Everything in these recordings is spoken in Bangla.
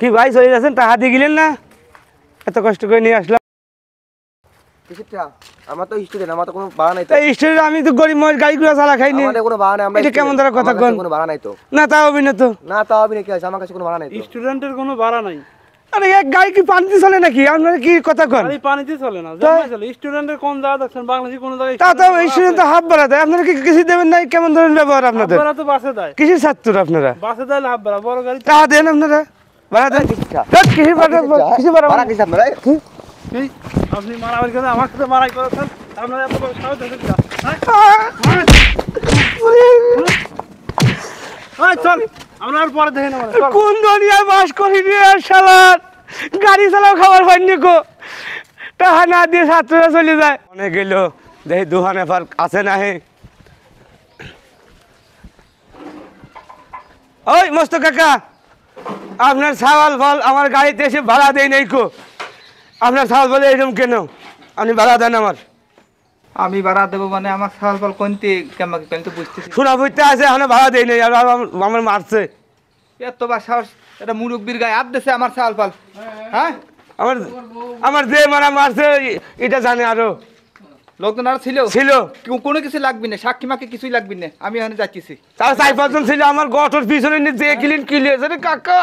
কি ভাই চলে যাচ্ছেন, টাকা দিয়ে গেলেন না? এত কষ্ট করে নিয়ে আসলাম। আমার তো স্টুডেন্ট, আমার তো কোনো ভাড়া নাই। স্টুডেন্ট আমি তো গরিব মানুষ, গাড়িগুলো চালা খাইনি। আমাদের কোনো ভাড়া নাই। আমরা এটা কেমন ধরনের কথা কোন? কোনো ভাড়া নাই তো। না তাও হবে না তো। না তাও হবে না, কি আছে, আমার কাছে কোনো ভাড়া নাই তো। স্টুডেন্টের কোনো ভাড়া নাই। আরে এক গাড়ি কি পানিতে চলে নাকি? আপনারা কি কথা কোন? গাড়ি পানিতে চলে না, জলে চলে। স্টুডেন্টের কোন জায়গা দেখছেন বাংলাদেশে কোন জায়গায়? তাও স্টুডেন্ট তো হাফ ভাড়া দেয়, আপনারা কি কিছু দেবেন নাই? কেমন ধরনের ব্যবহার আপনাদের? ভাড়া তো বাসে দেয়। কিসের ছাত্র আপনারা? বাসে দেয় হাফ ভাড়া, বড় গাড়ি টাকা দেন আপনারা, ভাড়া দেন। কিসের ভাড়া? কিসের ভাড়া? ভাড়া কিসে আপনারা? কি আপনি মারামারি করে আমার সাথে মারাই করেছেন? আপনারা এত বড় সাহস দেখেন না? হ্যাঁ চল, আমরা আর পরে দেখে নেব। কোন দুনিয়ায় বাস করি রে শালার, গাড়ি চালাও খাবার পাইনি গো, টাকা না দিয়ে ছাত্ররা চলে যায়। অনেক গেল দেখি দোকানে ফার আছে না হে। ওই মস্ত কাকা, আপনার ছাওয়াল ফল আমার গাড়িতে এসে ভাড়া দেয় নাই কো। আপনার ছাওয়াল বলে এরকম কেন? আপনি ভাড়া দেন আমার। আমি ভাড়া দেবো মানে আমার সাল পাল কোনতে কেমন তো বুঝতেছি। শোনা বুঝতে আছে, এখন ভাড়া দেয় নাই, আর আমার মারছে। এত বা সাহস, এটা মুরব্বীর গায়ে হাত দিছে আমার সাল পাল। হ্যাঁ আমার যে মারা মারছে এটা জানে আরো লোকজন আর ছিল ছিল। কোনো কিছু লাগবি না, সাক্ষী মাকে কিছুই লাগবি না, আমি এখানে যাচ্ছি। তার 4-5 জন ছিল আমার গঠর পিছনে যে কিলিন কিলিয়েছে রে কাকা,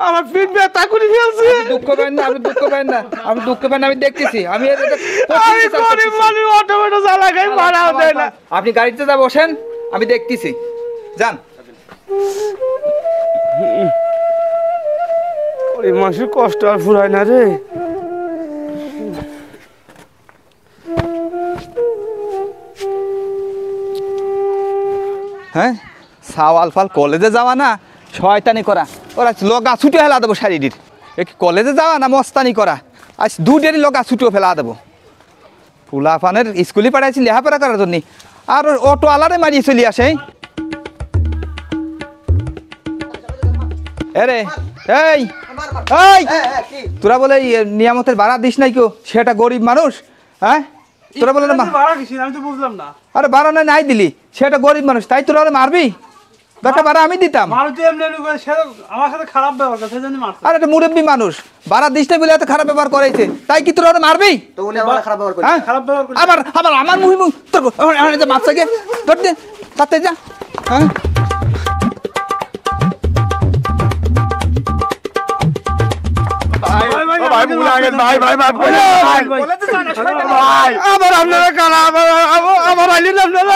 আমার পিঠ ব্যথা করে ফেলছে। দুঃখ পাবেন না, আমি দুঃখ পাবেন না, আমি দুঃখ পাবেন না, আমি দেখতেছি। আমি গরিব মানুষ, অটোমেটো চালা খাই, ভাড়াও দেয় না। আপনি গাড়িতে যা বসেন, আমি দেখতেছি, যান। গরিব মানুষের কষ্ট আর ফুরায় না রে। হ্যাঁ সাওয়াল ফাল কলেজে যাওয়া না শয়তানি করা, ওরা লগা ছুটে ফেলা দেবো শারীরিক। কলেজে যাওয়া না মস্তানি করা, আজ দুটেরই লগা ছুটেও ফেলা দেবো। ফুলা ফানের স্কুলে পাঠাইছি লেখাপড়া করার জন্য, আর অটো আলারে মারিয়ে চলে আসে। এরে এই এই তোরা বলে নিয়ামতের ভাড়া দিস নাই কেউ, সেটা গরিব মানুষ। হ্যাঁ তোরা বলে ভাড়া কিসের? আমি তো বুঝলাম না। আরে ভাড়া নাই দিলি, সেটা গরিব মানুষ, তাই তোরা মারবি? বেটা ভাড়া আমি দিতাম। আমার সাথে খারাপ ব্যবহার করছে, আর একটা মুরব্বী মানুষ ভাড়া দিস নাই বলে এত খারাপ ব্যবহার করেছে, তাই কি তোরা মারবি? তো উনি আমার খারাপ ব্যবহার করে। খারাপ ব্যবহার করছে। আবার আবার আমার মুহি মুখ তোর মাছ থেকে ধর দে, তাতে যা। হ্যাঁ আবার আপনারা কারা, আবার আইলেন আপনারা।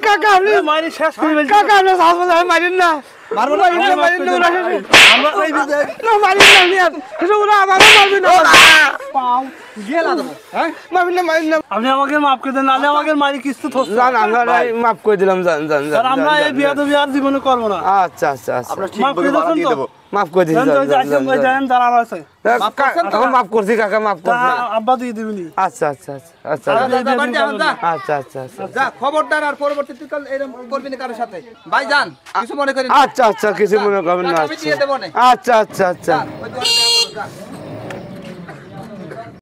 কাকা আপনি মারি শেষ করে ফেলছি। কাকা আপনার সাহস বলে আমি মারিন না, মারবো না, মারিন না, মারিন না, ওরা মারিন না, আমি ওরা আমারও মারবে না। মারবেন না, মারিন না। আপনি আমাকে মাফ করে দেন, নাহলে আমাকে মারি কিছু জান আমরা মাফ করে দিলাম, জান জান জান। আমরা এই বিয়া তো বিয়ার জীবনে করবো না। আচ্ছা আচ্ছা আচ্ছা, মাফ করে দেন তো। মাফ করে দিচ্ছি, মাফ করছি কাকা, মাফ করছি। আব্বা দিয়ে দিবি। আচ্ছা আচ্ছা আচ্ছা আচ্ছা আচ্ছা আচ্ছা, খবরদার আর পরবর্তীতে এরকম করবি না কারোর সাথে। ভাই যান, কিছু মনে করেন। আচ্ছা আচ্ছা, কিছু মনে করবেন না। আচ্ছা আচ্ছা আচ্ছা আচ্ছা।